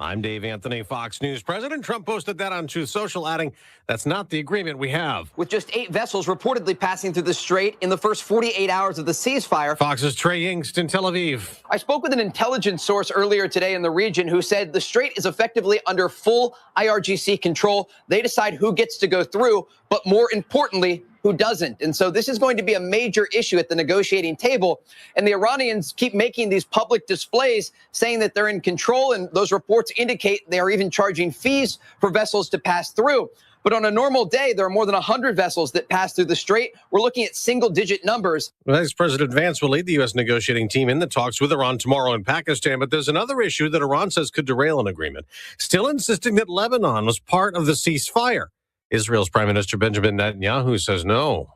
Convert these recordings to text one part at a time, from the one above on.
I'm Dave Anthony, Fox News. President Trump posted that on Truth Social, adding, "That's not the agreement we have." With just 8 vessels reportedly passing through the strait in the first 48 hours of the ceasefire. Fox's Trey Yingst in Tel Aviv. I spoke with an intelligence source earlier today in the region who said the strait is effectively under full IRGC control. They decide who gets to go through, but more importantly, who doesn't. And so this is going to be a major issue at the negotiating table. And the Iranians keep making these public displays saying that they're in control. And those reports indicate they are even charging fees for vessels to pass through. But on a normal day, there are more than 100 vessels that pass through the strait. We're looking at single-digit numbers. Vice President Vance will lead the U.S. negotiating team in the talks with Iran tomorrow in Pakistan. But there's another issue that Iran says could derail an agreement, still insisting that Lebanon was part of the ceasefire. Israel's Prime Minister Benjamin Netanyahu says no.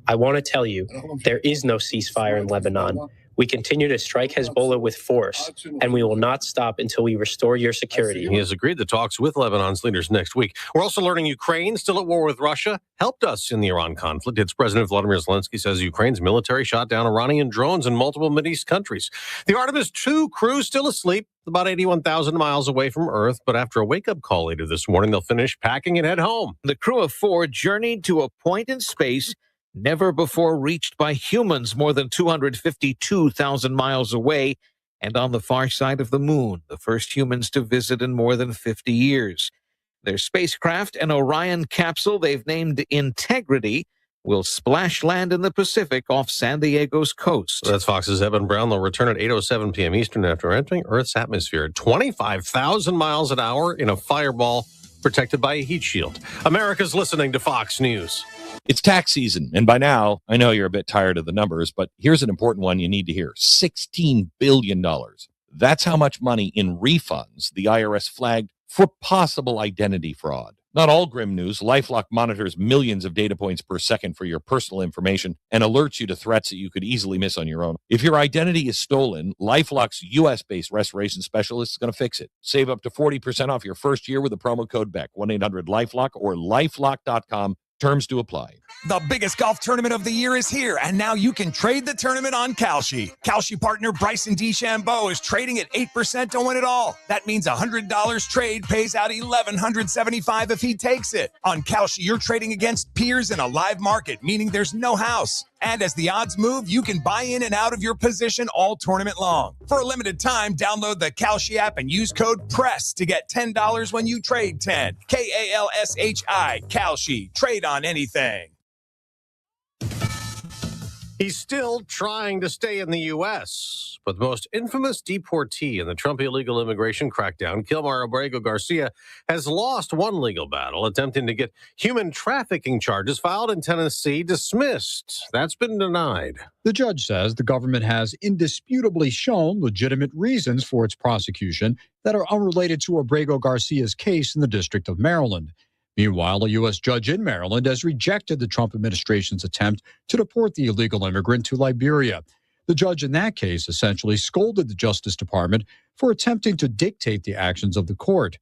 I want to tell you, there is no ceasefire in Lebanon. We continue to strike Hezbollah with force, and we will not stop until we restore your security. He has agreed to talks with Lebanon's leaders next week. We're also learning Ukraine, still at war with Russia, helped us in the Iran conflict. Its President Vladimir Zelensky says Ukraine's military shot down Iranian drones in multiple Mideast countries. The Artemis II crew still asleep, about 81,000 miles away from Earth, but after a wake-up call later this morning, they'll finish packing and head home. The crew of 4 journeyed to a point in space never before reached by humans, more than 252,000 miles away and on the far side of the moon, the first humans to visit in more than 50 years. Their spacecraft, an Orion capsule they've named Integrity, will splash land in the Pacific off San Diego's coast. That's Fox's Evan Brown. They'll return at 8:07 p.m. Eastern after entering Earth's atmosphere at 25,000 miles an hour in a fireball protected by a heat shield. America's listening to Fox News. It's tax season, and by now, I know you're a bit tired of the numbers, but here's an important one you need to hear. $16 billion. That's how much money in refunds the IRS flagged for possible identity fraud. Not all grim news. LifeLock monitors millions of data points per second for your personal information and alerts you to threats that you could easily miss on your own. If your identity is stolen, LifeLock's U.S.-based restoration specialist is going to fix it. Save up to 40% off your first year with the promo code BECK, 1-800-LifeLock or lifelock.com. Terms to apply. The biggest golf tournament of the year is here, and now you can trade the tournament on Kalshi. Kalshi partner Bryson DeChambeau is trading at 8% to win it all. That means $100 trade pays out $1,175 if he takes it. On Kalshi, you're trading against peers in a live market, meaning there's no house. And as the odds move, you can buy in and out of your position all tournament long. For a limited time, download the Kalshi app and use code PRESS to get $10 when you trade 10. Kalshi, Kalshi. Trade on anything. He's still trying to stay in the U.S., but the most infamous deportee in the Trump illegal immigration crackdown, Kilmar Abrego Garcia, has lost one legal battle attempting to get human trafficking charges filed in Tennessee dismissed. That's been denied. The judge says the government has indisputably shown legitimate reasons for its prosecution that are unrelated to Abrego Garcia's case in the District of Maryland. Meanwhile, a U.S. judge in Maryland has rejected the Trump administration's attempt to deport the illegal immigrant to Liberia. The judge in that case essentially scolded the Justice Department for attempting to dictate the actions of the court.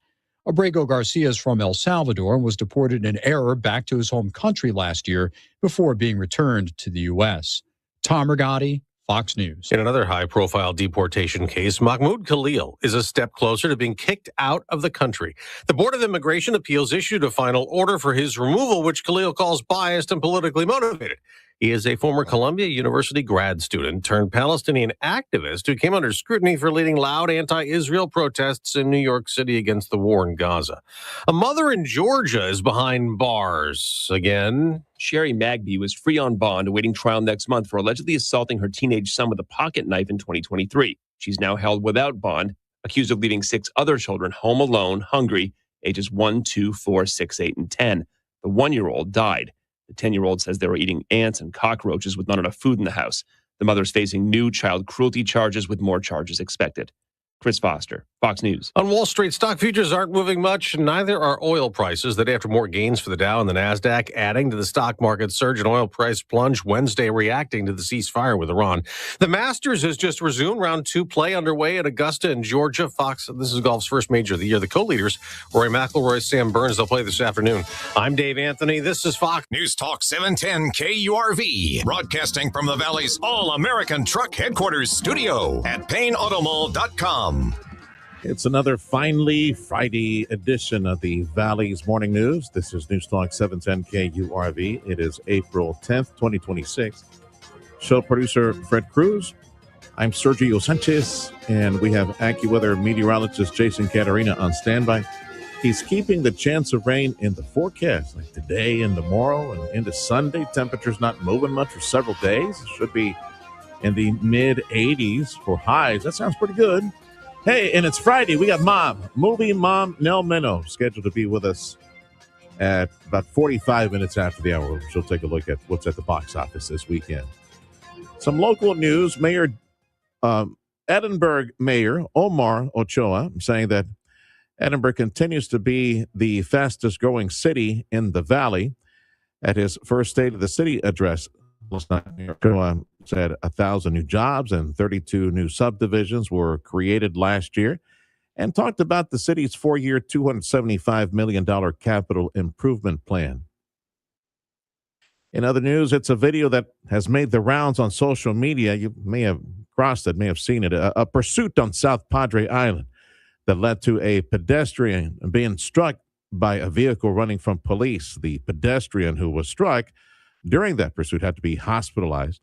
Abrego Garcia is from El Salvador and was deported in error back to his home country last year before being returned to the U.S. Tom Rigotti, Fox News. In another high-profile deportation case, Mahmoud Khalil is a step closer to being kicked out of the country. The Board of Immigration Appeals issued a final order for his removal, which Khalil calls biased and politically motivated. He is a former Columbia University grad student turned Palestinian activist who came under scrutiny for leading loud anti-Israel protests in New York City against the war in Gaza. A mother in Georgia is behind bars again. Sherry Magby was free on bond awaiting trial next month for allegedly assaulting her teenage son with a pocket knife in 2023. She's now held without bond, accused of leaving 6 other children home alone, hungry, ages 1, 2, 4, 6, 8, and 10. The 1-year-old died. The 10-year-old says they were eating ants and cockroaches with not enough food in the house. The mother's facing new child cruelty charges with more charges expected. Chris Foster, Fox News. On Wall Street, stock futures aren't moving much. Neither are oil prices. The day after more gains for the Dow and the NASDAQ, adding to the stock market surge and oil price plunge Wednesday, reacting to the ceasefire with Iran. The Masters has just resumed. Round 2 play underway at Augusta in Georgia. This is golf's first major of the year. The co-leaders, Rory McIlroy, Sam Burns, they'll play this afternoon. I'm Dave Anthony. This is Fox News Talk 710 KURV, broadcasting from the Valley's all-American truck headquarters studio at PayneAutomall.com. It's another finally Friday edition of the Valley's Morning News. This is Newstalk 710 KURV. It is April 10th, 2026. Show producer Fred Cruz. I'm Sergio Sanchez, and we have AccuWeather meteorologist Jason Caterina on standby. He's keeping the chance of rain in the forecast, like today and tomorrow and into Sunday. Temperatures not moving much for several days. It should be in the mid-80s for highs. That sounds pretty good. Hey, and it's Friday. We got movie mom Nell Minow, scheduled to be with us at about 45 minutes after the hour. She'll take a look at what's at the box office this weekend. Some local news. Edinburgh Mayor Omar Ochoa saying that Edinburgh continues to be the fastest growing city in the valley. At his first State of the City address last night, Ochoa said 1,000 new jobs and 32 new subdivisions were created last year, and talked about the city's 4-year, $275 million capital improvement plan. In other news, it's a video that has made the rounds on social media. You may have crossed it, may have seen it. A pursuit on South Padre Island that led to a pedestrian being struck by a vehicle running from police. The pedestrian who was struck during that pursuit had to be hospitalized.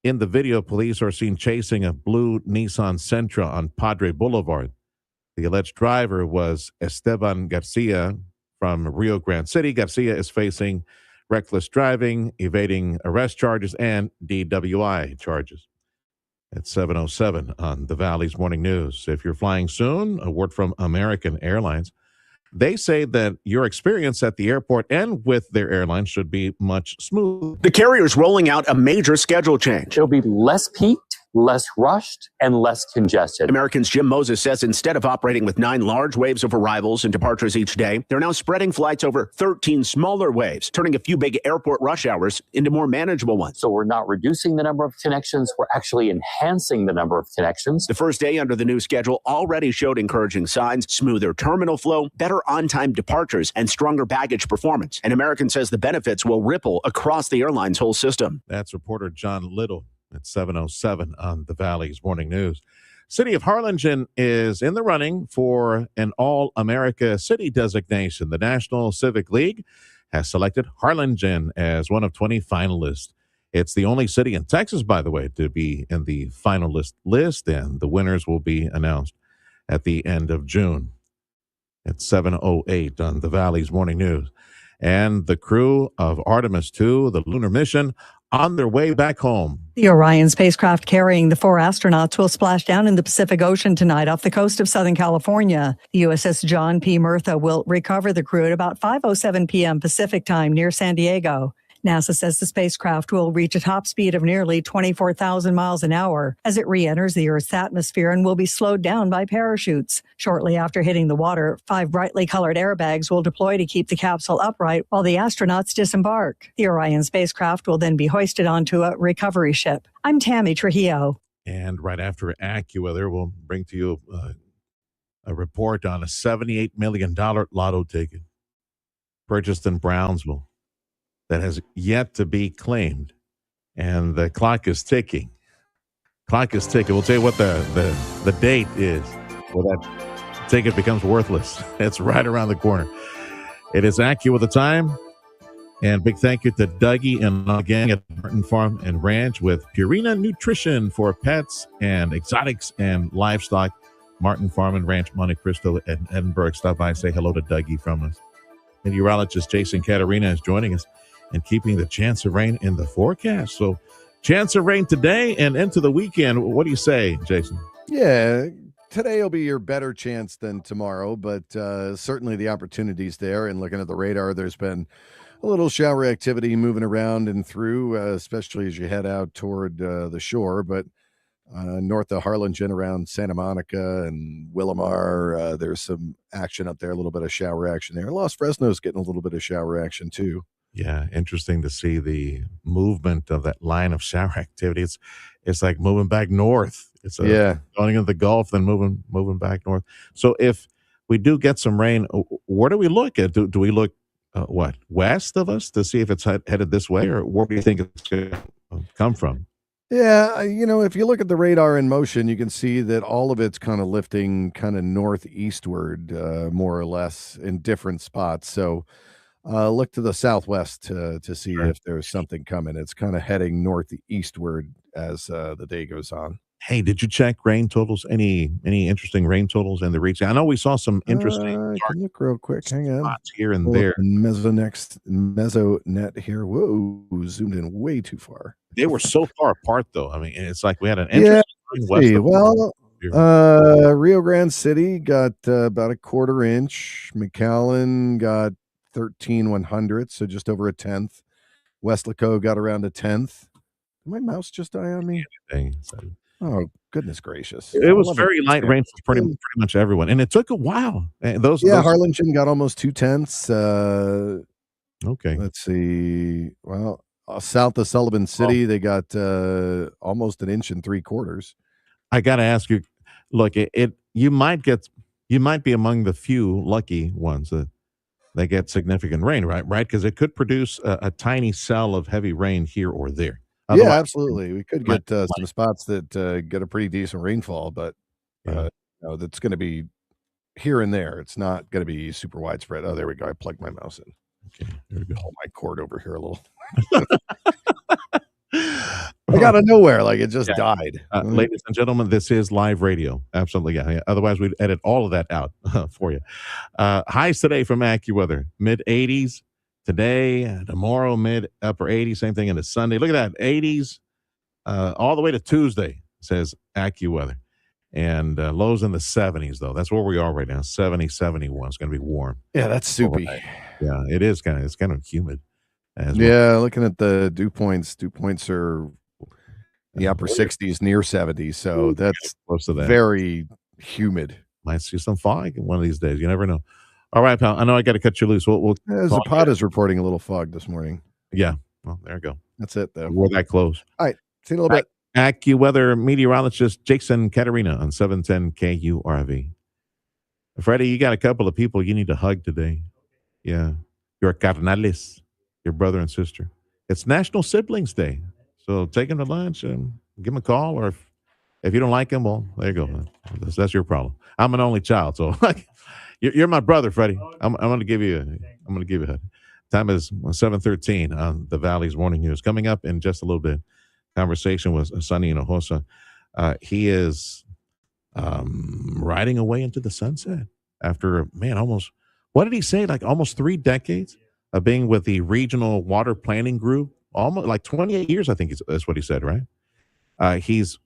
In the video, police are seen chasing a blue Nissan Sentra on Padre Boulevard. The alleged driver was Esteban Garcia from Rio Grande City. Garcia is facing reckless driving, evading arrest charges, and DWI charges. At 7:07 on the Valley's Morning News. If you're flying soon, a word from American Airlines. They say that your experience at the airport and with their airline should be much smoother. The carrier's rolling out a major schedule change. It'll be less peaked, less rushed, and less congested. American's Jim Moses says instead of operating with 9 large waves of arrivals and departures each day, they're now spreading flights over 13 smaller waves, turning a few big airport rush hours into more manageable ones. So we're not reducing the number of connections, we're actually enhancing the number of connections. The first day under the new schedule already showed encouraging signs: smoother terminal flow, better on-time departures, and stronger baggage performance. And American says the benefits will ripple across the airline's whole system. That's reporter John Little at 7:07 on the Valley's Morning News. City of Harlingen is in the running for an All-America City designation. The National Civic League has selected Harlingen as one of 20 finalists. It's the only city in Texas, by the way, to be in the finalist list, and the winners will be announced at the end of June. At 7:08 on the Valley's Morning News. And the crew of Artemis II, the lunar mission, on their way back home. The Orion spacecraft carrying the 4 astronauts will splash down in the Pacific Ocean tonight off the coast of Southern California. The USS John P. Murtha will recover the crew at about 5:07 p.m. Pacific time near San Diego. NASA says the spacecraft will reach a top speed of nearly 24,000 miles an hour as it re-enters the Earth's atmosphere and will be slowed down by parachutes. Shortly after hitting the water, 5 brightly colored airbags will deploy to keep the capsule upright while the astronauts disembark. The Orion spacecraft will then be hoisted onto a recovery ship. I'm Tammy Trujillo. And right after AccuWeather, we'll bring to you a report on a $78 million lotto ticket purchased in Brownsville that has yet to be claimed. And the clock is ticking. We'll tell you what the date is where that ticket becomes worthless. It's right around the corner. It is AccuWeather the time. And big thank you to Dougie and the gang at Martin Farm and Ranch with Purina Nutrition for pets and exotics and livestock. Martin Farm and Ranch, Monte Cristo and Edinburgh. Stop by and say hello to Dougie from us. Meteorologist Jason Caterina is joining us and keeping the chance of rain in the forecast. So chance of rain today and into the weekend. What do you say, Jason? Yeah, today will be your better chance than tomorrow, but certainly the opportunity's there. And looking at the radar, there's been a little shower activity moving around and through, especially as you head out toward the shore. But north of Harlingen around Santa Monica and Willamar, there's some action up there, a little bit of shower action there. Los Fresno's getting a little bit of shower action too. Yeah, interesting to see the movement of that line of shower activity. It's like moving back north. It's going into the Gulf, then moving back north. So if we do get some rain, where do we look at? Do we look west of us to see if it's headed this way, or where do you think it's going to come from? Yeah, if you look at the radar in motion, you can see that all of it's kind of lifting kind of northeastward, more or less in different spots. So look to the southwest to see Sure. if there's something coming. It's kind of heading northeastward as the day goes on. Hey, did you check rain totals? Any interesting rain totals in the region? I know we saw some interesting I dark can look real quick. Hang on. spots here and Pull up there. the Mesonet here. Whoa, zoomed in way too far. They were so far apart, though. I mean, it's like we had an Yeah, interesting let's west see. of Well, here. Rio Grande City got about a quarter inch. McAllen got 13/100, so just over a tenth. Westlaco got around a tenth. Did my mouse just die on me? Oh, goodness gracious. It I was love very light rain for pretty much everyone, and it took a while. And those Harlingen got almost 2/10. Okay. Let's see. Well, south of Sullivan City, they got almost an inch and 3/4. I got to ask you, look, you might be among the few lucky ones that get significant rain, right? Because it could produce a tiny cell of heavy rain here or there. Yeah, Otherwise, absolutely. We could get some spots that get a pretty decent rainfall, but that's going to be here and there. It's not going to be super widespread. Oh, there we go. I plugged my mouse in. Okay, there we go. Pull my cord over here a little. I got out of nowhere, like it just died. Ladies and gentlemen, this is live radio. Absolutely, yeah. Otherwise, we'd edit all of that out for you. Highs today from AccuWeather, mid-80s. Today, tomorrow, mid-upper 80s. Same thing into Sunday. Look at that, 80s all the way to Tuesday, says AccuWeather. And lows in the 70s, though. That's where we are right now, 70, 71. It's going to be warm. Yeah, that's soupy. Yeah, it is it's kind of humid. Looking at the dew points are the upper 60s, near 70s. So that's close to that. Very humid. Might see some fog one of these days. You never know. All right, pal. I know I got to cut you loose. We'll Zapata is reporting a little fog this morning. Yeah. Well, there you go. That's it, though. We're that close. All right. See you in a little bit. AccuWeather meteorologist Jason Katerina on 710 KURV. Freddie, you got a couple of people you need to hug today. Yeah. Your carnales, your brother and sister. It's National Siblings Day. So take them to lunch and give them a call. Or if you don't like them, well, there you go. That's your problem. I'm an only child. So you're my brother, Freddie. I'm going to give you a hug. Time is 7:13 on the Valley's Morning News. Coming up in just a little bit, conversation with Sonny Hinojosa. He is riding away into the sunset after, almost, what did he say? Like almost 3 decades of being with the Regional Water Planning Group. Almost like 28 years, I think that's what he said, right? He's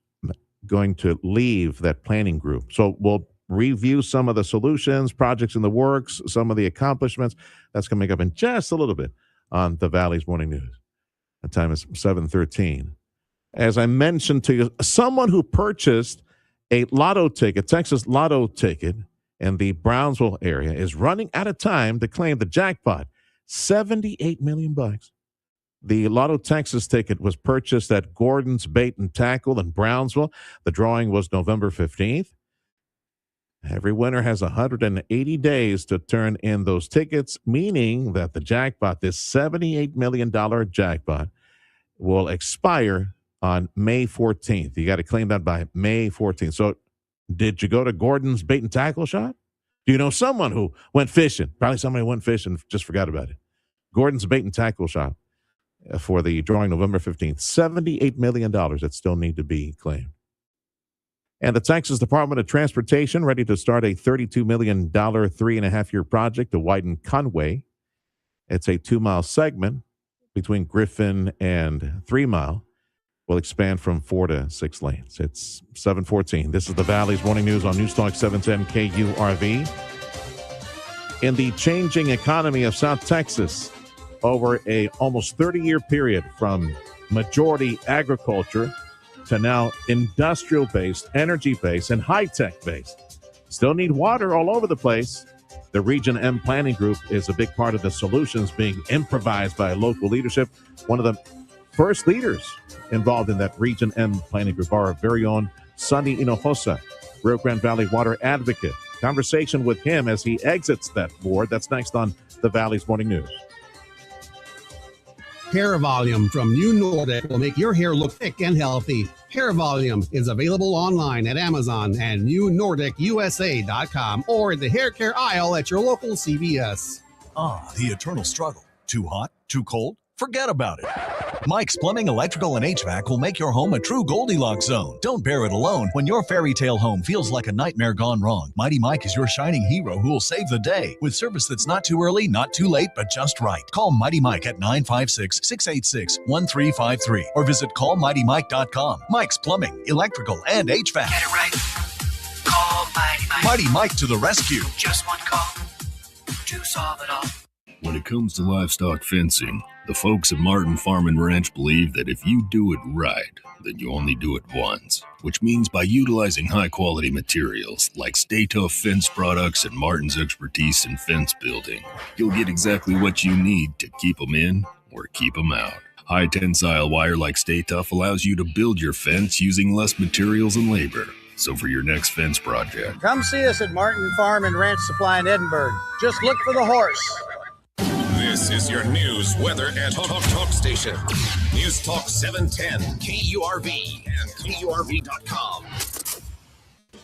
going to leave that planning group. So we'll review some of the solutions, projects in the works, some of the accomplishments. That's coming up in just a little bit on the Valley's Morning News. The time is 7:13. As I mentioned to you, someone who purchased a lotto ticket, Texas lotto ticket in the Brownsville area is running out of time to claim the jackpot, $78 million. The Lotto Texas ticket was purchased at Gordon's Bait and Tackle in Brownsville. The drawing was November 15th. Every winner has 180 days to turn in those tickets, meaning that the jackpot, this $78 million jackpot, will expire on May 14th. You got to claim that by May 14th. So did you go to Gordon's Bait and Tackle shop? Do you know someone who went fishing? Probably somebody went fishing and just forgot about it. Gordon's Bait and Tackle shop for the drawing November 15th. $78 million that still need to be claimed. And the Texas Department of Transportation ready to start a $32 million 3.5-year project to widen Conway. It's a 2-mile segment between Griffin and 3 Mile. Will expand from 4 to 6 lanes. It's 7:14. This is the Valley's Morning News on News Talk 710 KURV. In the changing economy of South Texas, over a almost 30-year period from majority agriculture to now industrial-based, energy-based, and high-tech-based. Still need water all over the place. The Region M Planning Group is a big part of the solutions being improvised by local leadership. One of the first leaders involved in that Region M Planning Group, our very own Sonny Hinojosa, Rio Grande Valley water advocate. Conversation with him as he exits that board. That's next on the Valley's Morning News. Hair Volume from New Nordic will make your hair look thick and healthy. Hair Volume is available online at Amazon and NewNordicUSA.com or in the hair care aisle at your local CVS. Ah, the eternal struggle. Too hot? Too cold? Forget about it. Mike's Plumbing, Electrical, and HVAC will make your home a true Goldilocks zone. Don't bear it alone when your fairy tale home feels like a nightmare gone wrong. Mighty Mike is your shining hero who will save the day with service that's not too early, not too late, but just right. Call Mighty Mike at 956-686-1353 or visit callmightymike.com. Mike's Plumbing, Electrical, and HVAC. Get it right. Call Mighty Mike. Mighty Mike to the rescue. Just one call to solve it all. When it comes to livestock fencing, the folks at Martin Farm and Ranch believe that if you do it right, then you only do it once, which means by utilizing high-quality materials like Stay Tough fence products and Martin's expertise in fence building, you'll get exactly what you need to keep them in or keep them out. High-tensile wire like Stay Tough allows you to build your fence using less materials and labor. So for your next fence project, come see us at Martin Farm and Ranch Supply in Edinburgh. Just look for the horse. This is your news, weather, and talk station. News Talk 710, KURV, and KURV.com. I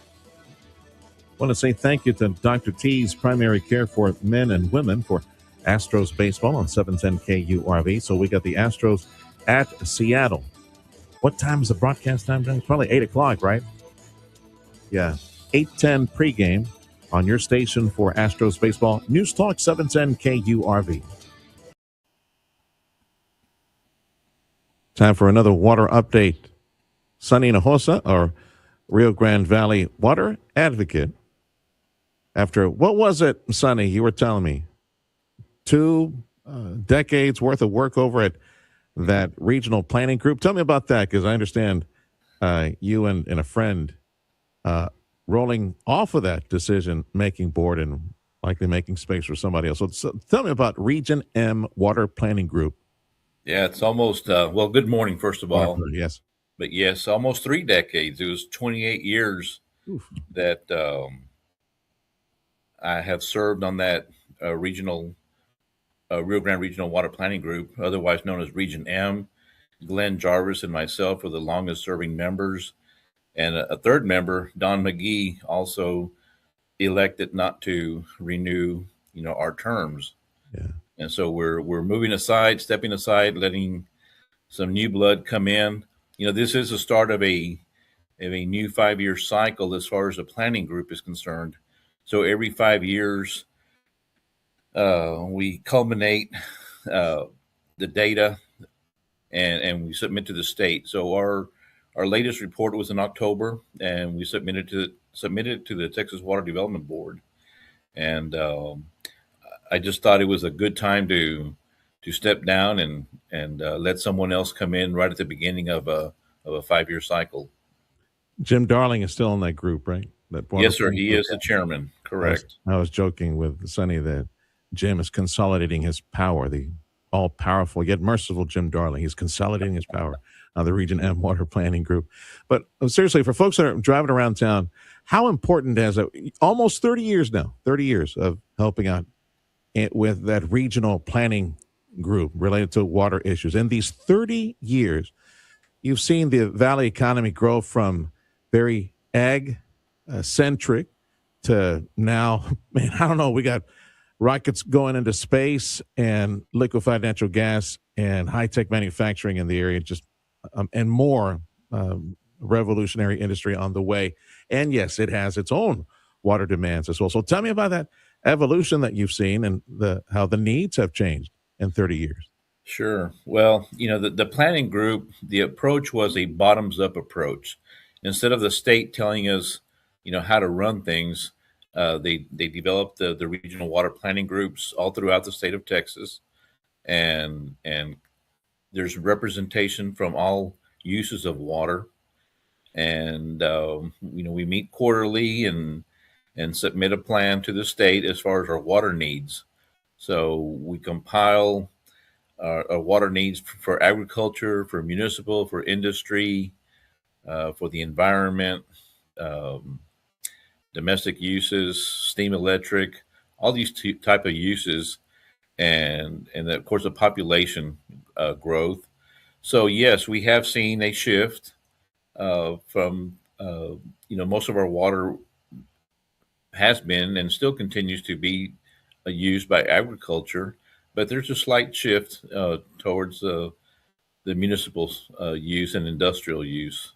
want to say thank you to Dr. T's Primary Care for Men and Women for Astros baseball on 710 KURV. So we got the Astros at Seattle. What time is the broadcast time? Probably 8 o'clock, right? Yeah, 8:10 pregame on your station for Astros baseball. News Talk 710 KURV. Time for another water update. Sonny Hinojosa, our Rio Grande Valley water advocate. After, what was it, Sonny, you were telling me? 2 decades worth of work over at that regional planning group. Tell me about that, because I understand you and a friend rolling off of that decision-making board and likely making space for somebody else. So tell me about Region M Water Planning Group. Yeah, it's almost, well, good morning, first of all. Yes. But yes, almost 3 decades. It was 28 years that I have served on that Rio Grande Regional Water Planning Group, otherwise known as Region M. Glenn Jarvis and myself were the longest-serving members. And a third member, Don McGee, also elected not to renew, our terms. Yeah. And so we're stepping aside, letting some new blood come in. This is the start of a new 5-year cycle as far as the planning group is concerned. So every 5 years, we culminate the data and we submit to the state. So our latest report was in October, and we submitted it to the Texas Water Development Board. And I just thought it was a good time to step down and let someone else come in right at the beginning of a 5-year cycle. Jim Darling is still in that group, right? Yes, sir. He is the chairman. Correct. I was joking with Sonny that Jim is consolidating his power, the all-powerful yet merciful Jim Darling. He's consolidating his power on the Region M Water Planning Group. But seriously, for folks that are driving around town, how important has it? Almost 30 years now, 30 years of helping out with that regional planning group related to water issues. In these 30 years, you've seen the Valley economy grow from very ag-centric to now, man, I don't know, we got rockets going into space and liquefied natural gas and high-tech manufacturing in the area, just and more revolutionary industry on the way. And yes, it has its own water demands as well. So tell me about that evolution that you've seen and how the needs have changed in 30 years. Sure. Well, the planning group, the approach was a bottoms-up approach. Instead of the state telling us, how to run things, they developed the regional water planning groups all throughout the state of Texas, and there's representation from all uses of water, and we meet quarterly and submit a plan to the state as far as our water needs. So we compile our water needs for agriculture, for municipal, for industry, for the environment, domestic uses, steam, electric, all these type of uses, and of course the population growth. So yes, we have seen a shift from most of our water has been and still continues to be used by agriculture, but there's a slight shift towards the municipal use and industrial use.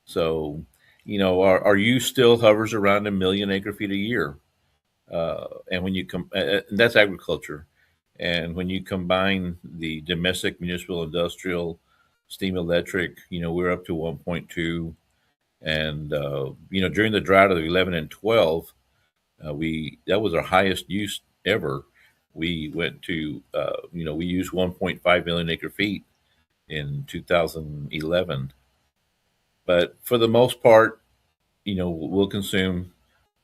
So, our use still hovers around 1 million acre feet a year, and when you that's agriculture, and when you combine the domestic, municipal, industrial, steam, electric, we're up to 1.2, and during the drought of 11 and 12, we that was our highest use ever. We went to we used 1.5 million acre feet in 2011. But for the most part, we'll consume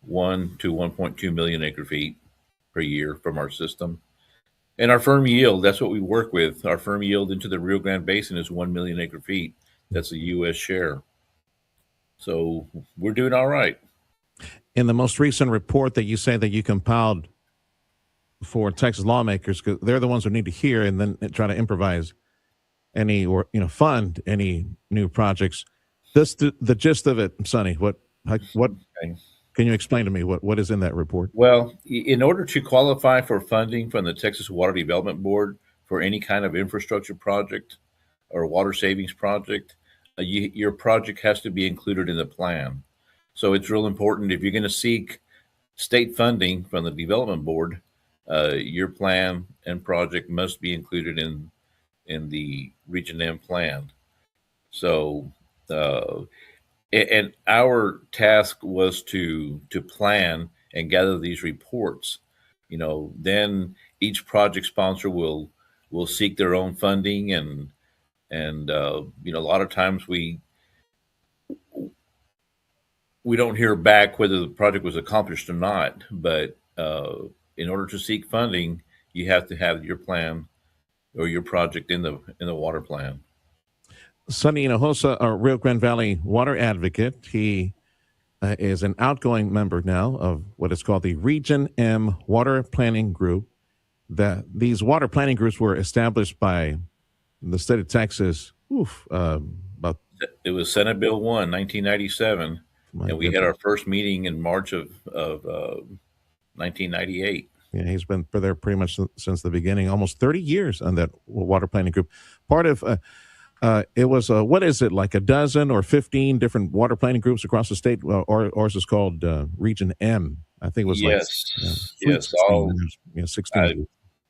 1 to 1.2 million acre feet per year from our system. And our firm yield, that's what we work with. Our firm yield into the Rio Grande Basin is 1 million acre feet. That's a U.S. share. So we're doing all right. In the most recent report that you say that you compiled for Texas lawmakers, because they're the ones who need to hear and then try to improvise any or fund any new projects. The gist of it, Sonny. What can you explain to me? What is in that report? Well, in order to qualify for funding from the Texas Water Development Board for any kind of infrastructure project or water savings project, your project has to be included in the plan. So it's real important if you're going to seek state funding from the development board, your plan and project must be included in the Region M plan. So, and our task was to plan and gather these reports. Then each project sponsor will seek their own funding, and a lot of times we don't hear back whether the project was accomplished or not. But in order to seek funding, you have to have your plan or your project in the water plan. Sonny Hinojosa, a Rio Grande Valley water advocate. He is an outgoing member now of what is called the Region M Water Planning Group. These water planning groups were established by the state of Texas. It was Senate Bill 1, 1997, and we had our first meeting in March of 1998. Yeah, he's been there pretty much since the beginning, almost 30 years on that water planning group. Part of it was, what is it, like a dozen or 15 different water planning groups across the state? Ours is called Region M. I think it was yes. 16.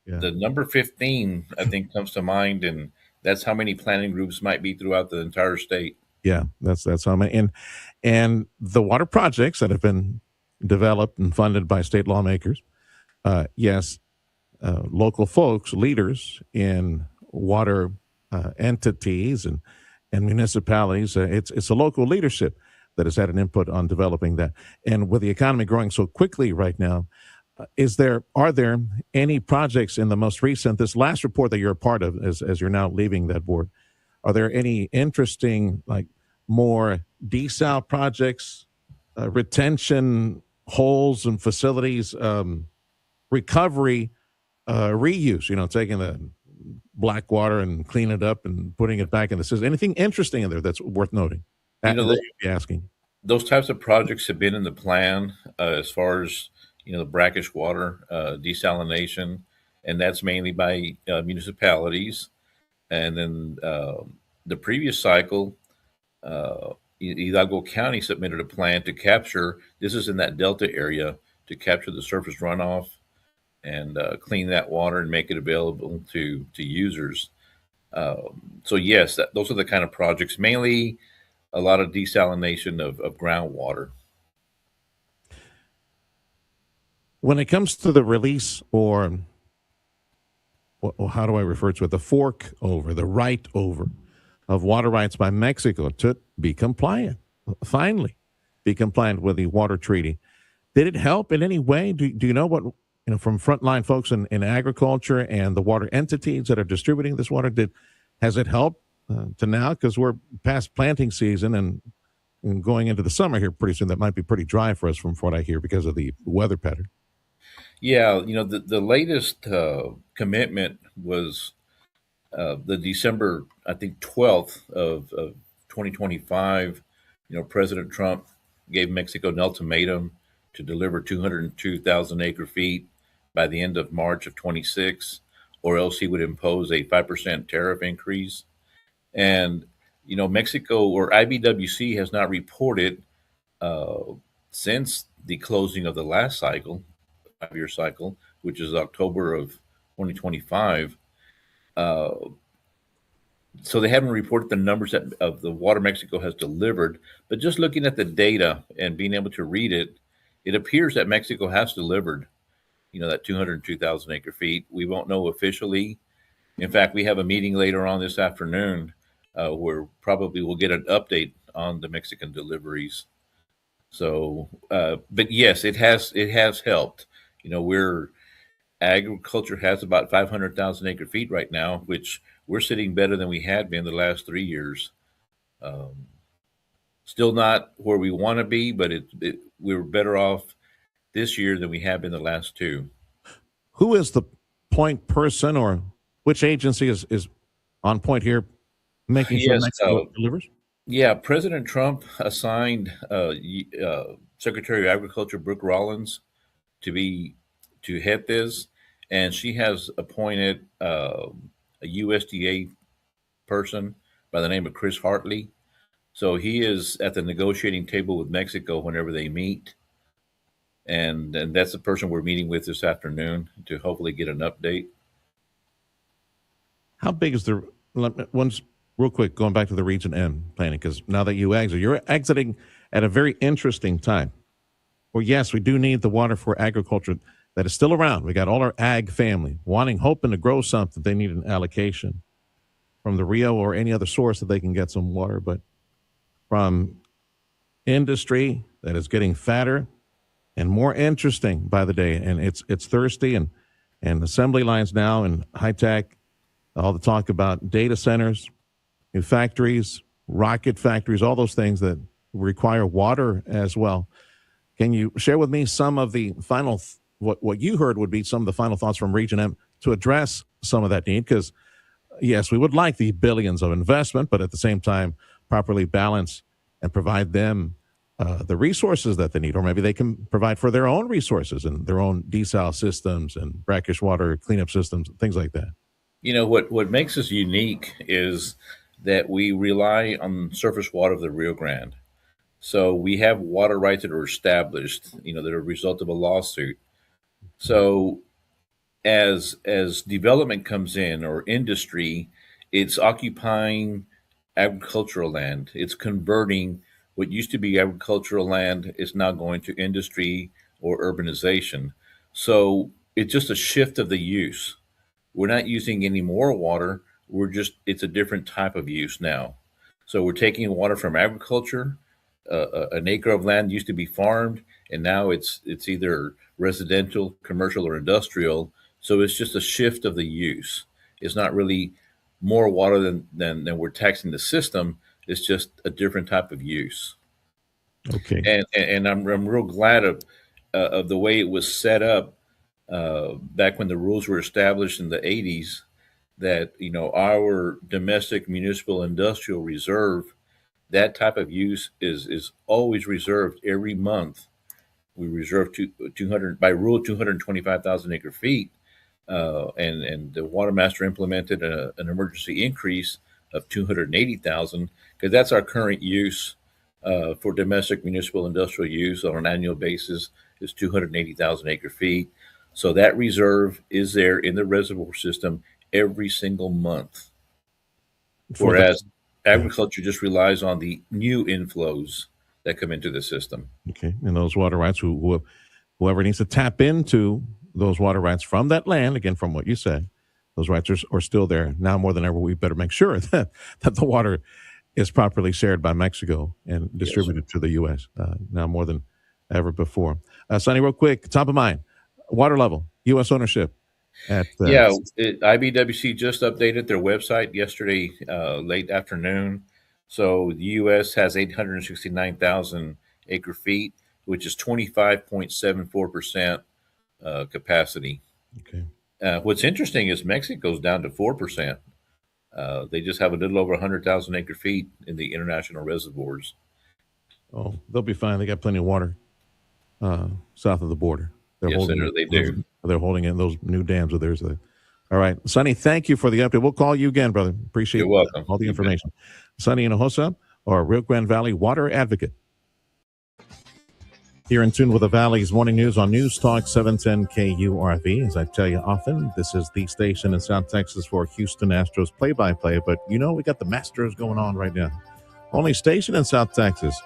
The number 15, I think, comes to mind, and that's how many planning groups might be throughout the entire state. Yeah, that's how many. And the water projects that have been developed and funded by state lawmakers, local folks, leaders in water entities and municipalities. It's a local leadership that has had an input on developing that. And with the economy growing so quickly right now, are there any projects in the most recent, this last report that you're a part of as you're now leaving that board, are there any interesting, like more desal projects, retention holes and facilities, recovery, reuse, taking the black water and clean it up and putting it back in the system? Anything interesting in there that's worth noting? That you'd be asking. Those types of projects have been in the plan as far as the brackish water desalination, and that's mainly by municipalities. And then the previous cycle, Hidalgo County submitted a plan to capture. This is in that Delta area, to capture the surface runoff and clean that water and make it available to users. So yes, those are the kind of projects, mainly a lot of desalination of groundwater. When it comes to the release, or how do I refer to it, the fork over, the right over of water rights by Mexico to be compliant, finally be compliant with the water treaty, did it help in any way? Do you know what, from frontline folks in agriculture and the water entities that are distributing this water, has it helped to now? Because we're past planting season and going into the summer here pretty soon. That might be pretty dry for us from what I hear because of the weather pattern. Yeah, the latest commitment was the December, I think 12th of 2025, President Trump gave Mexico an ultimatum to deliver 202,000 acre feet by the end of March of 26, or else he would impose a 5% tariff increase. And, Mexico or IBWC has not reported uh, since the closing of the last cycle, 5-year cycle, which is October of 2025. Uh, so they haven't reported the numbers of the water Mexico has delivered, but just looking at the data and being able to read it, it appears that Mexico has delivered, that 202,000 acre feet. We won't know officially. In fact, we have a meeting later on this afternoon where probably we'll get an update on the Mexican deliveries. So, but yes, it has helped. We're agriculture has about 500,000 acre feet right now, which we're sitting better than we had been the last 3 years. Um, Still not where we want to be, but we're better off this year than we have been the last two. Who is the point person, or which agency is on point here, making sure Yes, Mexico delivers? yeah. President Trump assigned Secretary of Agriculture Brooke Rollins to head this, and she has appointed a USDA person by the name of Chris Hartley. So he is at the negotiating table with Mexico whenever they meet, and that's the person we're meeting with this afternoon to hopefully get an update. How big is the one's real quick going back to the Region M planning, because now that you're exiting at a very interesting time. Well, yes, we do need the water for agriculture that is still around. We got all our ag family hoping to grow something. They need an allocation from the Rio or any other source that they can get some water, but from industry that is getting fatter and more interesting by the day, and it's thirsty, and assembly lines now and high tech, all the talk about data centers, new factories, rocket factories, all those things that require water as well. Can you share with me some of the final what you heard would be some of the final thoughts from Region M to address some of that need? Because yes, we would like the billions of investment, but at the same time, properly balance and provide them the resources that they need, or maybe they can provide for their own resources and their own desal systems and brackish water cleanup systems, things like that. What makes us unique is that we rely on surface water of the Rio Grande. So we have water rights that are established, that are a result of a lawsuit. So as development comes in, or industry, it's occupying agricultural land. It's converting what used to be agricultural land is now going to industry or urbanization. So it's just a shift of the use. We're not using any more water. It's a different type of use now. So we're taking water from agriculture. An acre of land used to be farmed, and now it's either residential, commercial, or industrial. So it's just a shift of the use. It's not really more water than we're taxing the system. It's just a different type of use. Okay. And I'm real glad of the way it was set up back when the rules were established in the 80s, that our domestic municipal industrial reserve, that type of use is always reserved every month. We reserve 200 by rule 225,000 acre feet, and the water master implemented an emergency increase of 280,000, because that's our current use for domestic municipal industrial use on an annual basis is 280,000 acre feet. So that reserve is there in the reservoir system every single month. Whereas agriculture just relies on the new inflows that come into the system. Okay. And those water rights, whoever needs to tap into those water rights from that land, again, from what you say, those rights are still there. Now more than ever, we better make sure that the water is properly shared by Mexico and distributed to the U.S. Now more than ever before. Sonny, real quick, top of mind, water level, U.S. ownership. IBWC just updated their website yesterday late afternoon. So the U.S. has 869,000 acre feet, which is 25.74% capacity. Okay. What's interesting is Mexico's down to 4%. They just have a little over 100,000 acre feet in the international reservoirs. Oh, they'll be fine. They got plenty of water south of the border. They're Yes, holding sir, they do. They're holding in those new dams of theirs. All right, Sonny, thank you for the update. We'll call you again, brother. Appreciate You're welcome. all the information. Sonny in Hinojosa, our Rio Grande Valley water advocate. Here in tune with the Valley's morning news on News Talk 710 KURV. As I tell you often, this is the station in South Texas for Houston Astros play-by-play. But you know, we got the Masters going on right now. Only station in South Texas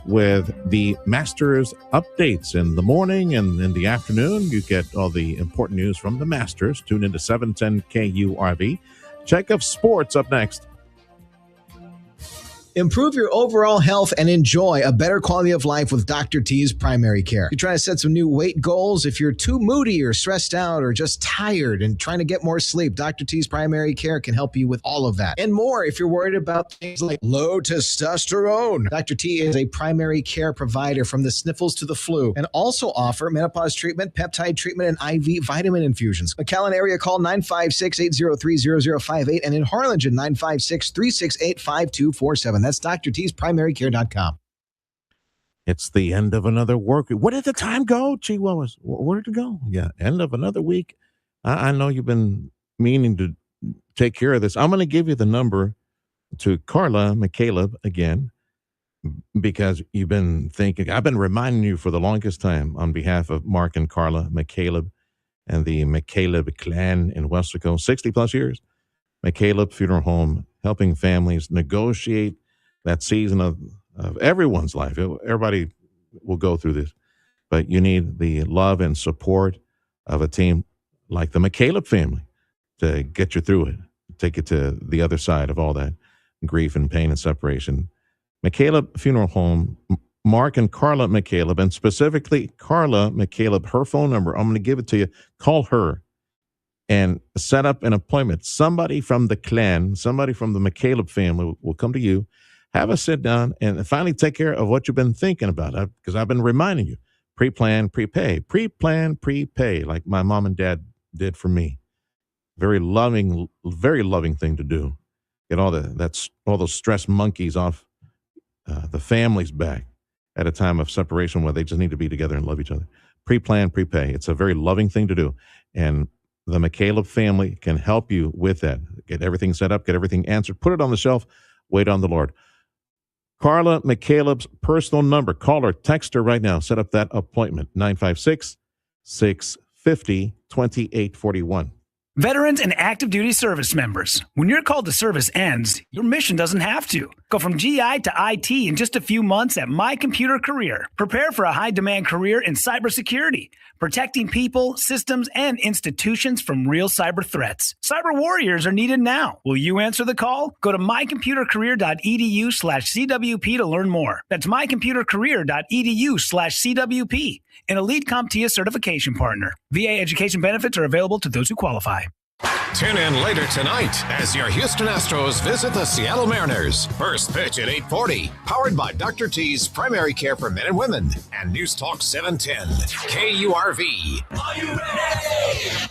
with the Masters updates in the morning and in the afternoon. You get all the important news from the Masters. Tune into 710 KURV. Check of sports up next. Improve your overall health and enjoy a better quality of life with Dr. T's Primary Care. You're trying to set some new weight goals. If you're too moody or stressed out or just tired and trying to get more sleep, Dr. T's Primary Care can help you with all of that and more. If you're worried about things like low testosterone, Dr. T is a primary care provider from the sniffles to the flu and also offer menopause treatment, peptide treatment, and IV vitamin infusions. McAllen area, call 956-803-0058 and in Harlingen, 956-368-5247. That's drtsprimary.care.com. It's the end of another work week. Where did the time go, Chihuahuas? Where did it go? Yeah, end of another week. I know you've been meaning to take care of this. I'm going to give you the number to Carla McCaleb again because you've been thinking. I've been reminding you for the longest time on behalf of Mark and Carla McCaleb and the McCaleb clan in Weslaco, 60-plus years. McCaleb Funeral Home, helping families negotiate that season of everyone's life. Everybody will go through this, but you need the love and support of a team like the McCaleb family to get you through it, take it to the other side of all that grief and pain and separation. McCaleb Funeral Home, Mark and Carla McCaleb, and specifically Carla McCaleb, her phone number, I'm going to give it to you. Call her and set up an appointment. Somebody from the clan, somebody from the McCaleb family will come to you, have a sit down, and finally take care of what you've been thinking about. Because I've been reminding you, pre-plan, prepay. Pre-plan, prepay, like my mom and dad did for me. Very loving thing to do. Get all those stress monkeys off the family's back at a time of separation where they just need to be together and love each other. Pre-plan, prepay. It's a very loving thing to do. And the McCaleb family can help you with that. Get everything set up, get everything answered, put it on the shelf, wait on the Lord. Carla McCaleb's personal number. Call her, text her right now. Set up that appointment, 956-650-2841. Veterans and active duty service members, when your call to service ends, your mission doesn't have to. Go from GI to IT in just a few months at My Computer Career. Prepare for a high-demand career in cybersecurity, protecting people, systems, and institutions from real cyber threats. Cyber warriors are needed now. Will you answer the call? Go to mycomputercareer.edu/CWP to learn more. That's mycomputercareer.edu/CWP. An elite CompTIA certification partner. VA education benefits are available to those who qualify. Tune in later tonight as your Houston Astros visit the Seattle Mariners. First pitch at 8:40. Powered by Dr. T's Primary Care for Men and Women and News Talk 710 KURV. Are you ready?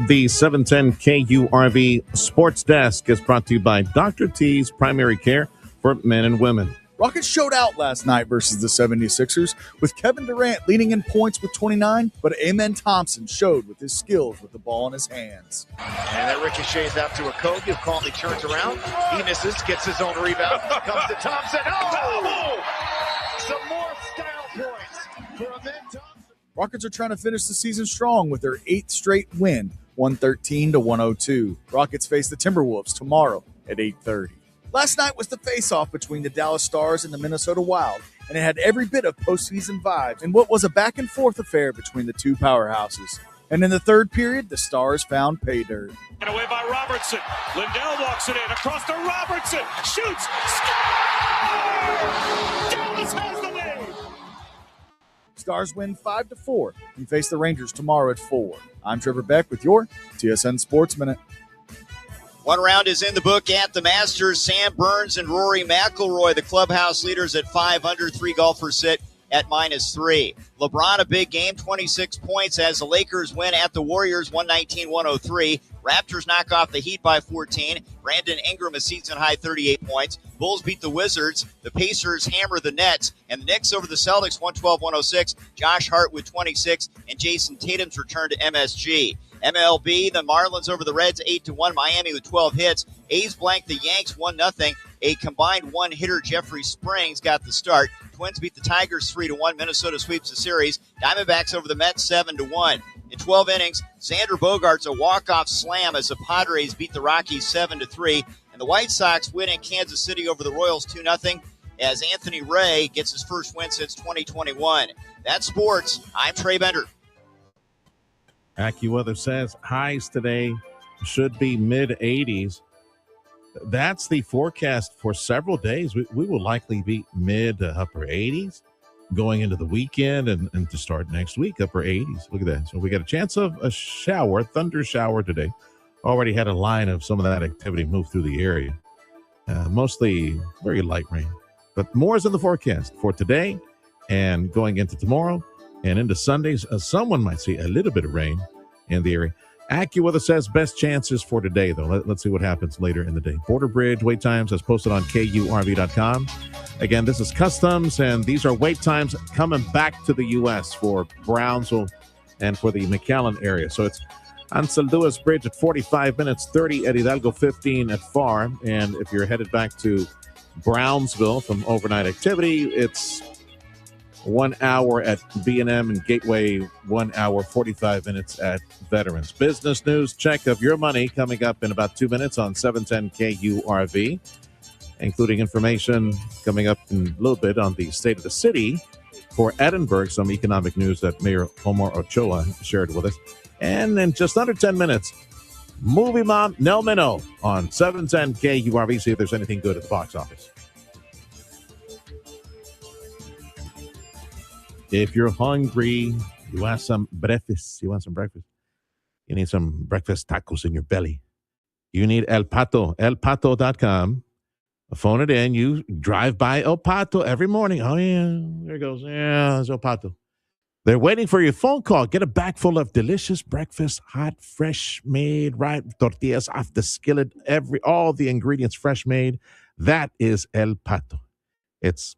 The 710 KURV Sports Desk is brought to you by Dr. T's Primary Care for Men and Women. Rockets showed out last night versus the 76ers, with Kevin Durant leading in points with 29, but Amen Thompson showed with his skills with the ball in his hands. And that ricochets out to Okogie, who calmly turns around. He misses, gets his own rebound, comes to Thompson. Oh! Some more style points for Amen Thompson. Rockets are trying to finish the season strong with their 8th straight win, 113-102. Rockets face the Timberwolves tomorrow at 8:30. Last night was the face-off between the Dallas Stars and the Minnesota Wild, and it had every bit of postseason vibes in what was a back-and-forth affair between the two powerhouses. And in the third period, the Stars found pay dirt. And away by Robertson. Lindell walks it in. Across to Robertson. Shoots. Score! Dallas has the lead. Stars win 5-4 and face the Rangers tomorrow at 4. I'm Trevor Beck with your TSN Sports Minute. One round is in the book at the Masters. Sam Burns and Rory McIlroy, the clubhouse leaders at 5 under. 3 golfers sit at -3. LeBron, a big game, 26 points as the Lakers win at the Warriors, 119-103. Raptors knock off the Heat by 14. Brandon Ingram a season-high 38 points. Bulls beat the Wizards. The Pacers hammer the Nets. And the Knicks over the Celtics 112-106. Josh Hart with 26. And Jason Tatum's return to MSG. MLB, the Marlins over the Reds 8-1. Miami with 12 hits. A's blank the Yanks 1-0. A combined one-hitter, Jeffrey Springs, got the start. Twins beat the Tigers 3-1. Minnesota sweeps the series. Diamondbacks over the Mets 7-1. In 12 innings, Xander Bogaerts a walk-off slam as the Padres beat the Rockies 7-3. And the White Sox win in Kansas City over the Royals 2-0 as Anthony Ray gets his first win since 2021. That's sports. I'm Trey Bender. AccuWeather says highs today should be mid-80s. That's the forecast for several days. We will likely be mid to upper 80s going into the weekend and to start next week, upper 80s. Look at that. So we got a chance of a thunder shower today. Already had a line of some of that activity move through the area. Mostly very light rain. But more is in the forecast for today and going into tomorrow and into Sundays. Someone might see a little bit of rain in the area. AccuWeather says best chances for today, though. Let's see what happens later in the day. Border Bridge wait times as posted on KURV.com. Again, this is customs, and these are wait times coming back to the U.S. for Brownsville and for the McAllen area. So it's on San Luis Bridge at 45 minutes, 30 at Hidalgo, 15 at FAR. And if you're headed back to Brownsville from overnight activity, it's 1 hour at B&M and Gateway, 1 hour, 45 minutes at Veterans. Business news check of your money coming up in about 2 minutes on 710 KURV, including information coming up in a little bit on the state of the city for Edinburgh, some economic news that Mayor Omar Ochoa shared with us. And in just under 10 minutes, Movie Mom Nel Mino on 710 KURV. See if there's anything good at the box office. If you're hungry, you want some breakfast. You need some breakfast tacos in your belly. You need El Pato, elpato.com. Phone it in. You drive by El Pato every morning. Oh, yeah, there it goes. Yeah, it's El Pato. They're waiting for your phone call. Get a bag full of delicious breakfast, hot, fresh made, right? Tortillas off the skillet, all the ingredients fresh made. That is El Pato. It's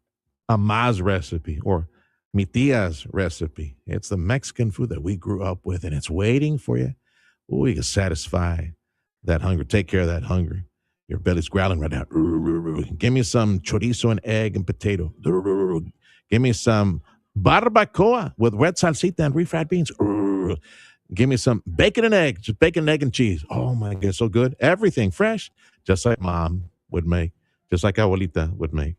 a Ma's recipe or mi tia's recipe. It's the Mexican food that we grew up with, and it's waiting for you. Oh, you can satisfy that hunger. Take care of that hunger. Your belly's growling right now. Give me some chorizo and egg and potato. Give me some barbacoa with red salsita and refried beans. Give me some bacon and egg. Just bacon, egg, and cheese. Oh, my God, so good. Everything fresh, just like Mom would make, just like Abuelita would make.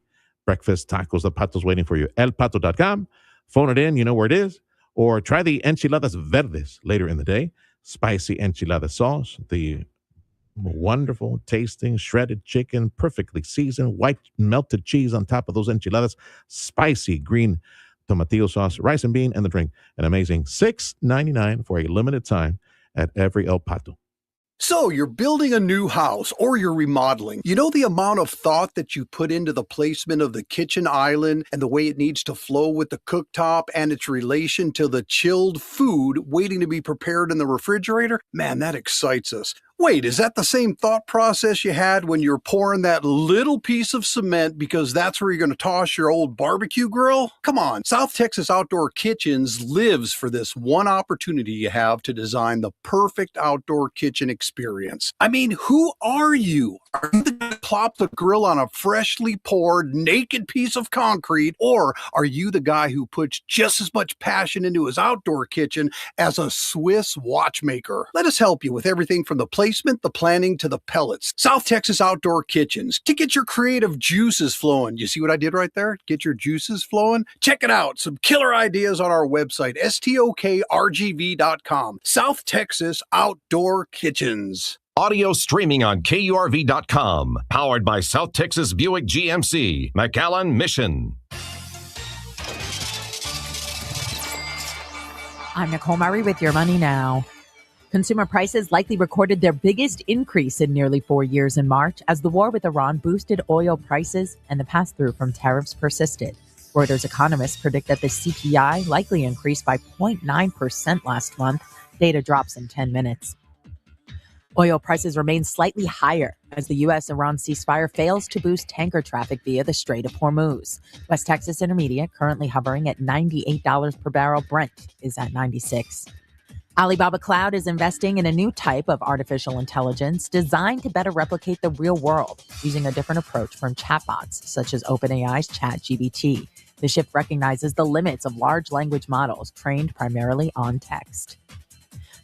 Breakfast tacos, the Pato's waiting for you. elpato.com. Phone it in, you know where it is. Or try the enchiladas verdes later in the day. Spicy enchilada sauce, the wonderful tasting shredded chicken, perfectly seasoned, white melted cheese on top of those enchiladas, spicy green tomatillo sauce, rice and bean, and the drink. An amazing $6.99 for a limited time at every El Pato. So you're building a new house or you're remodeling. You know the amount of thought that you put into the placement of the kitchen island and the way it needs to flow with the cooktop and its relation to the chilled food waiting to be prepared in the refrigerator? Man, that excites us. Wait, is that the same thought process you had when you're pouring that little piece of cement because that's where you're going to toss your old barbecue grill? Come on, South Texas Outdoor Kitchens lives for this one opportunity you have to design the perfect outdoor kitchen experience. I mean, who are you? Are you the guy who plopped the grill on a freshly poured, naked piece of concrete, or are you the guy who puts just as much passion into his outdoor kitchen as a Swiss watchmaker? Let us help you with everything from the placement, the planning, to the pellets. South Texas Outdoor Kitchens, to get your creative juices flowing. You see what I did right there? Get your juices flowing? Check it out. Some killer ideas on our website, stokrgv.com. South Texas Outdoor Kitchens. Audio streaming on KURV.com. Powered by South Texas Buick GMC, McAllen Mission. I'm Nicole Murray with Your Money Now. Consumer prices likely recorded their biggest increase in nearly 4 years in March as the war with Iran boosted oil prices and the pass-through from tariffs persisted. Reuters economists predict that the CPI likely increased by 0.9% last month. Data drops in 10 minutes. Oil prices remain slightly higher as the U.S.-Iran ceasefire fails to boost tanker traffic via the Strait of Hormuz. West Texas Intermediate currently hovering at $98 per barrel. Brent is at $96. Alibaba Cloud is investing in a new type of artificial intelligence designed to better replicate the real world, using a different approach from chatbots such as OpenAI's ChatGPT. The shift recognizes the limits of large language models trained primarily on text.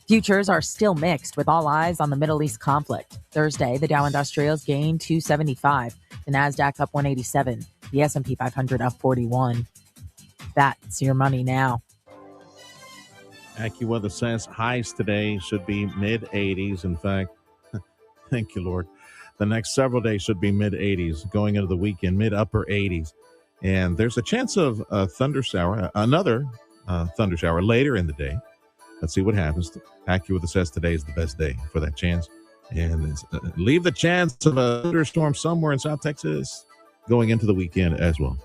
Futures are still mixed with all eyes on the Middle East conflict. Thursday, the Dow Industrials gained 275, the Nasdaq up 187, the S&P 500 up 41. That's your money now. AccuWeather says highs today should be mid-80s. In fact, thank you, Lord. The next several days should be mid-80s, going into the weekend, mid-upper 80s. And there's a chance of a thunder shower, another thunder shower later in the day. Let's see what happens. AccuWeather says today is the best day for that chance. And leave the chance of a thunderstorm somewhere in South Texas going into the weekend as well.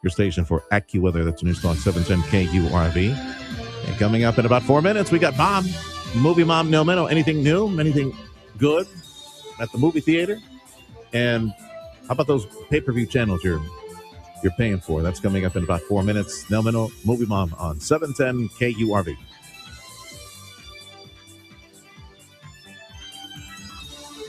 Your station for AccuWeather, that's News Talk 710 KURV. And coming up in about 4 minutes, we got Mom, Movie Mom Nel Meno. Anything new? Anything good at the movie theater? And how about those pay-per-view channels you're paying for? That's coming up in about 4 minutes. Nel Meno, Movie Mom on 710 KURV.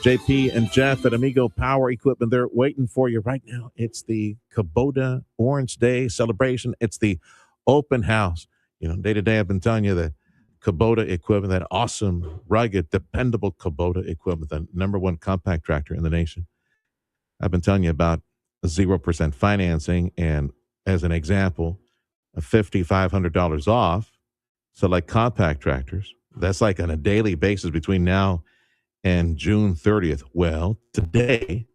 JP and Jeff at Amigo Power Equipment, they're waiting for you right now. It's the Kubota Orange Day celebration. It's the open house. You know, day to day, I've been telling you that Kubota equipment, that awesome, rugged, dependable Kubota equipment, the number one compact tractor in the nation. I've been telling you about 0% financing, and as an example, $5,500 off. So like compact tractors, that's like on a daily basis between now and June 30th. Well, today,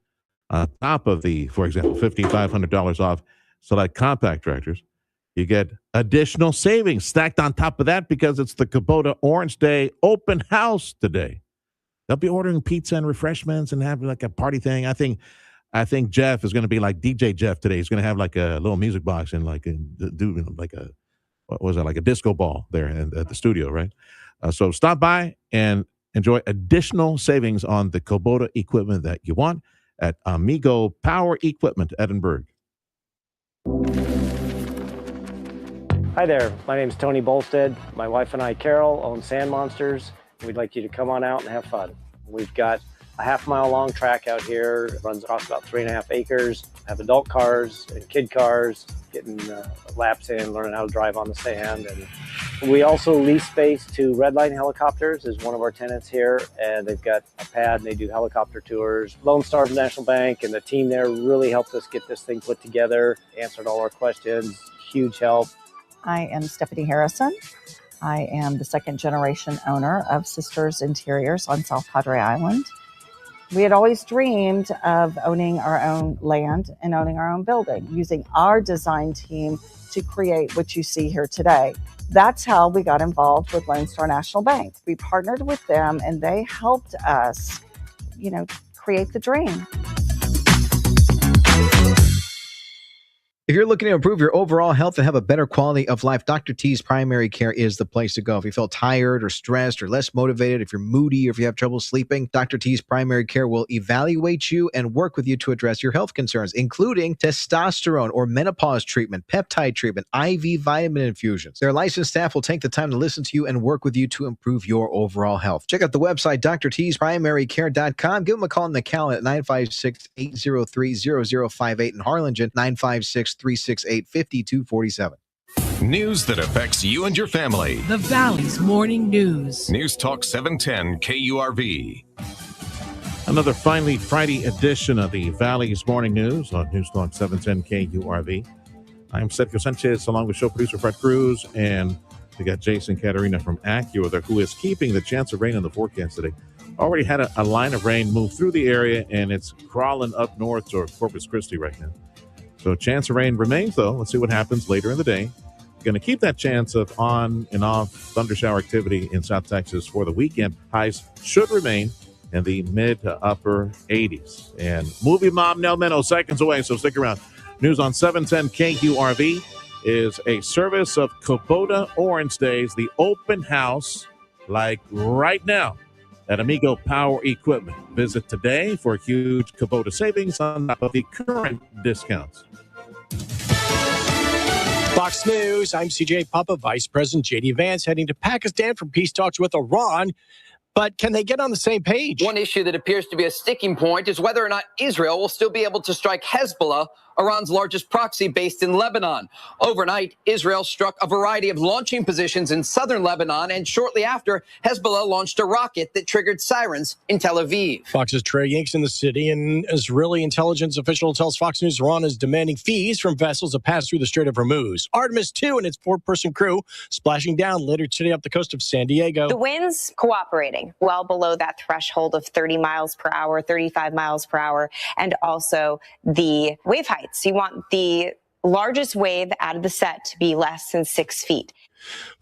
on top of the, for example, $5,500 off select compact tractors, you get additional savings stacked on top of that because it's the Kubota Orange Day open house today. They'll be ordering pizza and refreshments and having like a party thing. I think Jeff is going to be like DJ Jeff today. He's going to have like a little music box and like like a disco ball there at the studio, right? So stop by and enjoy additional savings on the Kubota equipment that you want at Amigo Power Equipment, Edinburgh. Hi there, my name is Tony Bolstead. My wife and I, Carol, own Sand Monsters. We'd like you to come on out and have fun. We've got a half-mile long track out here. It runs across about 3.5 acres. Have adult cars and kid cars, getting laps in, learning how to drive on the sand. And we also lease space to Redline Helicopters is one of our tenants here, and they've got a pad and they do helicopter tours. Lone Star National Bank and the team there really helped us get this thing put together, answered all our questions, huge help. I am Stephanie Harrison. I am the second generation owner of Sisters Interiors on South Padre Island. We had always dreamed of owning our own land and owning our own building, using our design team to create what you see here today. That's how we got involved with Lone Star National Bank. We partnered with them and they helped us, create the dream. If you're looking to improve your overall health and have a better quality of life, Dr. T's Primary Care is the place to go. If you feel tired or stressed or less motivated, if you're moody or if you have trouble sleeping, Dr. T's Primary Care will evaluate you and work with you to address your health concerns, including testosterone or menopause treatment, peptide treatment, IV vitamin infusions. Their licensed staff will take the time to listen to you and work with you to improve your overall health. Check out the website, drtsprimarycare.com. Give them a call in the calendar at 956-803-0058 in Harlingen, 956-368-5247. News that affects you and your family. The Valley's Morning News. News Talk 710 KURV. Another finally Friday edition of the Valley's Morning News on News Talk 710 KURV. I'm Sergio Sanchez along with show producer Fred Cruz, and we got Jason Caterina from AccuWeather, who is keeping the chance of rain in the forecast today. Already had a line of rain move through the area, and it's crawling up north to Corpus Christi right now. So chance of rain remains, though. Let's see what happens later in the day. Going to keep that chance of on and off thunder shower activity in South Texas for the weekend. Highs should remain in the mid to upper 80s. And Movie Mom Nel Meno seconds away, so stick around. News on 710 KURV is a service of Kubota Orange Days, the open house, like right now. at Amigo Power Equipment. Visit today for huge Kubota savings on top of the current discounts. Fox News, I'm CJ Papa. Vice President J.D. Vance heading to Pakistan for peace talks with Iran. But can they get on the same page? One issue that appears to be a sticking point is whether or not Israel will still be able to strike Hezbollah, Iran's largest proxy based in Lebanon. Overnight, Israel struck a variety of launching positions in southern Lebanon, and shortly after, Hezbollah launched a rocket that triggered sirens in Tel Aviv. Fox's Trey Yanks in the city. An Israeli intelligence official tells Fox News Iran is demanding fees from vessels that pass through the Strait of Hormuz. Artemis II and its 4-person crew splashing down later today up the coast of San Diego. The winds cooperating well below that threshold of 30 miles per hour, 35 miles per hour, and also the wave heights. You want the largest wave out of the set to be less than 6 feet.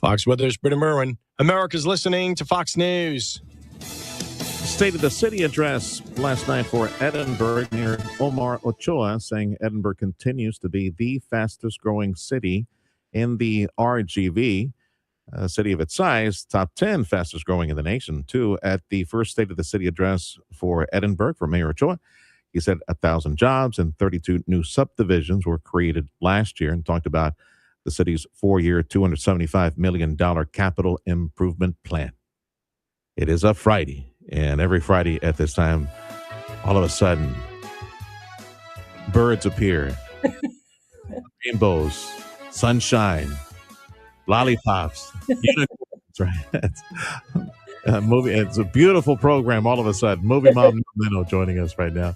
Fox Weather's Britta Merwin. America's listening to Fox News. State of the City address last night for Edinburgh, Mayor Omar Ochoa saying Edinburgh continues to be the fastest growing city in the RGV. A city of its size, top 10 fastest growing in the nation, too. At the first State of the City address for Edinburgh for Mayor Ochoa, he said 1,000 jobs and 32 new subdivisions were created last year, and talked about the city's 4-year, $275 million capital improvement plan. It is a Friday, and every Friday at this time, all of a sudden, birds appear, rainbows, sunshine, lollipops, unicorns, right? Movie. It's a beautiful program all of a sudden. Movie Mom Minnow joining us right now.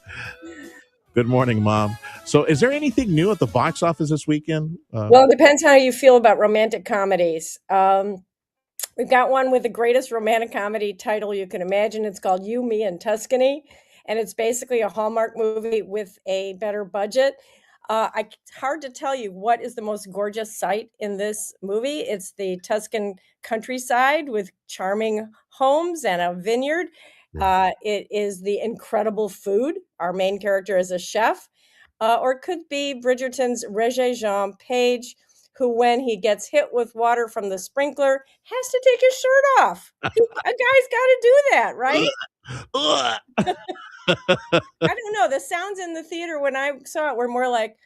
Good morning, Mom. So is there anything new at the box office this weekend? Well, it depends how you feel about romantic comedies. We've got one with the greatest romantic comedy title you can imagine. It's called You, Me, and Tuscany. And it's basically a Hallmark movie with a better budget. It's hard to tell you what is the most gorgeous sight in this movie. It's the Tuscan countryside with charming homes and a vineyard. It is the incredible food. Our main character is a chef. Or it could be Bridgerton's Regé-Jean Page, who, when he gets hit with water from the sprinkler, has to take his shirt off. A guy's got to do that, right? I don't know. The sounds in the theater when I saw it were more like,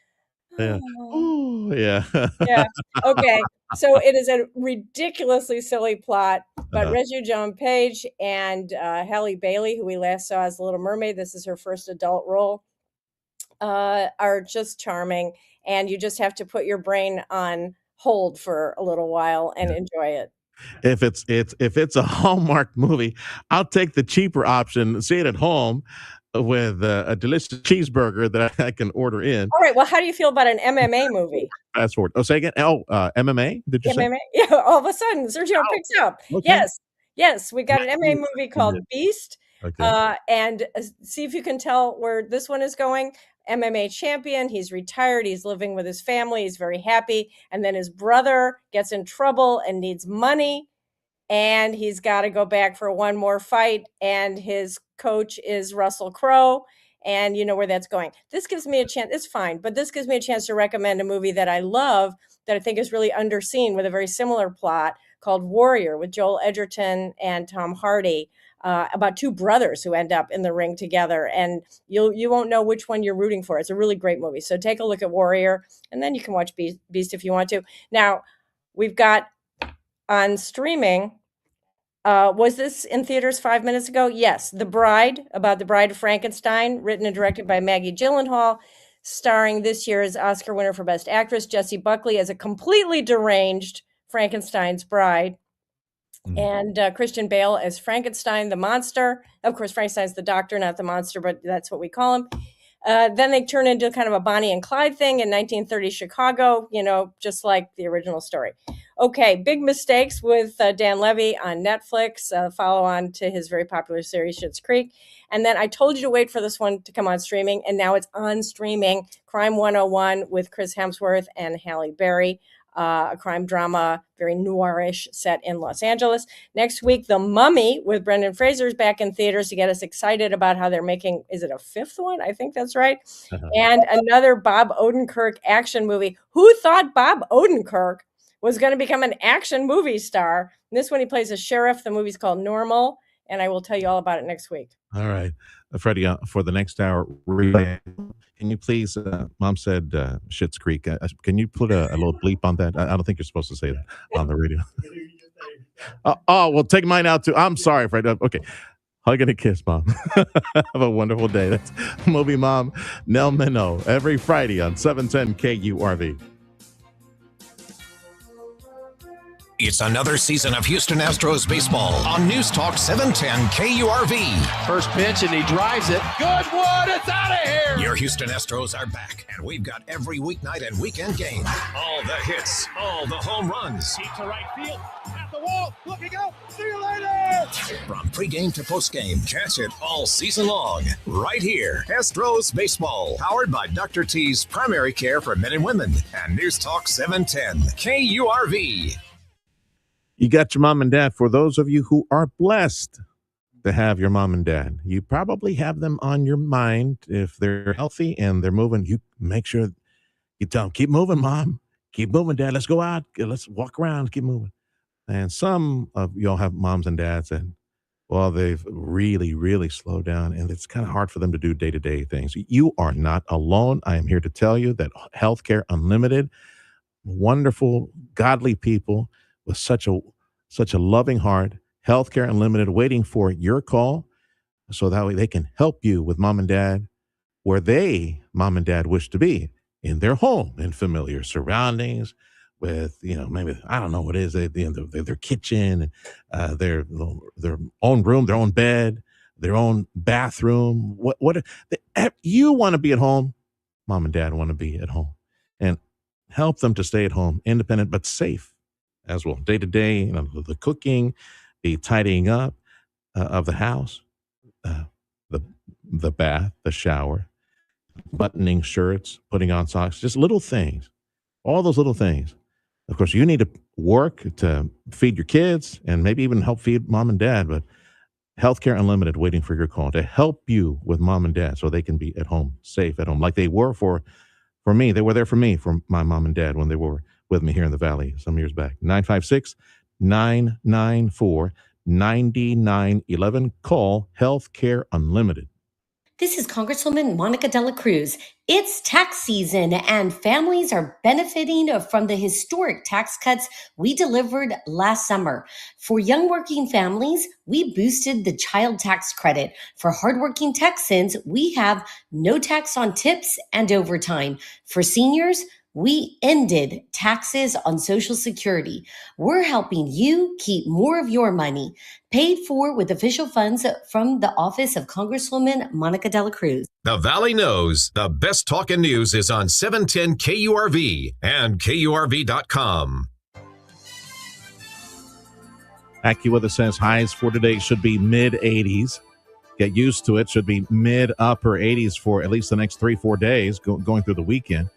Yeah. oh. Yeah. Yeah. Okay. So it is a ridiculously silly plot, but Regé-Jean Page and Halle Bailey, who we last saw as Little Mermaid, this is her first adult role, are just charming. And you just have to put your brain on hold for a little while and enjoy it. If it's a Hallmark movie, I'll take the cheaper option, see it at home with a delicious cheeseburger that I can order in. All right. Well, how do you feel about an MMA movie? Fast forward. Oh, say again. MMA? Did you MMA? say? Yeah. All of a sudden, Sergio picks up. Okay. Yes. We got an MMA movie called Beast. Okay. And see if you can tell where this one is going. MMA champion. He's retired. He's living with his family. He's very happy. And then his brother gets in trouble and needs money. And he's got to go back for one more fight. And his coach is Russell Crowe. And you know where that's going. This gives me a chance. It's fine. But this gives me a chance to recommend a movie that I love that I think is really underseen with a very similar plot called Warrior with Joel Edgerton and Tom Hardy. About two brothers who end up in the ring together, and you won't know which one you're rooting for. It's a really great movie. So take a look at Warrior, and then you can watch Beast if you want to. Now, we've got on streaming, was this in theaters 5 minutes ago? Yes, The Bride, about the Bride of Frankenstein, written and directed by Maggie Gyllenhaal, starring this year's Oscar winner for Best Actress, Jessie Buckley, as a completely deranged Frankenstein's bride. And Christian Bale as Frankenstein, the monster. Of course, Frankenstein's the doctor, not the monster, but that's what we call him. Then they turn into kind of a Bonnie and Clyde thing in 1930 Chicago, just like the original story. Okay, Big Mistakes with Dan Levy on Netflix, follow on to his very popular series Schitt's Creek. And then I told you to wait for this one to come on streaming, and now it's on streaming. Crime 101 with Chris Hemsworth and Halle Berry. A crime drama, very noirish, set in Los Angeles. Next week, The Mummy with Brendan Fraser is back in theaters to get us excited about how they're making, is it a fifth one? I think that's right. And another Bob Odenkirk action movie. Who thought Bob Odenkirk was going to become an action movie star? And this one, he plays a sheriff. The movie's called Normal. and I will tell you all about it next week. All right. Freddie, for the next hour, can you please, Mom said Schitt's Creek. Can you put a little bleep on that? I don't think you're supposed to say that on the radio. Well, take mine out too. I'm sorry, Fred. Okay. Hug and a kiss, Mom. Have a wonderful day. That's Movie Mom Nell Minow every Friday on 710 KURV. It's another season of Houston Astros baseball on News Talk 710 KURV. First pitch, and he drives it. Good one. It's out of here. Your Houston Astros are back, and we've got every weeknight and weekend game. All the hits, all the home runs. Deep to right field. At the wall. Looking up. See you later. From pregame to postgame, catch it all season long. Right here. Astros Baseball. Powered by Dr. T's Primary Care for Men and Women. And News Talk 710 KURV. You got your mom and dad. For those of you who are blessed to have your mom and dad, you probably have them on your mind. If they're healthy and they're moving, you make sure you tell them, keep moving, Mom. Keep moving, Dad. Let's go out. Let's walk around. Keep moving. And some of y'all have moms and dads, and, well, they've really, really slowed down, and it's kind of hard for them to do day-to-day things. You are not alone. I am here to tell you that Healthcare Unlimited, wonderful, godly people with such a loving heart, Healthcare Unlimited, waiting for your call so that way they can help you with mom and dad where mom and dad, wish to be, in their home, in familiar surroundings, with, maybe, I don't know what it is, their kitchen, their own room, their own bed, their own bathroom. What you want to be at home, mom and dad want to be at home, and help them to stay at home, independent but safe as well. Day to day, the cooking, the tidying up of the house, the bath, the shower, buttoning shirts, putting on socks, just little things, all those little things. Of course, you need to work to feed your kids and maybe even help feed mom and dad, but Healthcare Unlimited waiting for your call to help you with mom and dad so they can be at home, safe at home, like they were for me. They were there for me, for my mom and dad when they were with me here in the Valley some years back. 956-994-9911. Call Healthcare Unlimited. This is Congresswoman Monica De La Cruz. It's tax season and families are benefiting from the historic tax cuts we delivered last summer. For young working families, we boosted the child tax credit. For hardworking Texans, we have no tax on tips and overtime. For seniors, we ended taxes on Social Security. We're helping you keep more of your money, paid for with official funds from the office of Congresswoman Monica De La Cruz. The Valley knows the best talking news is on 710 KURV and KURV.com. AccuWeather says highs for today should be mid-80s. Get used to it. Should be mid-upper 80s for at least the next 3-4 days going through the weekend.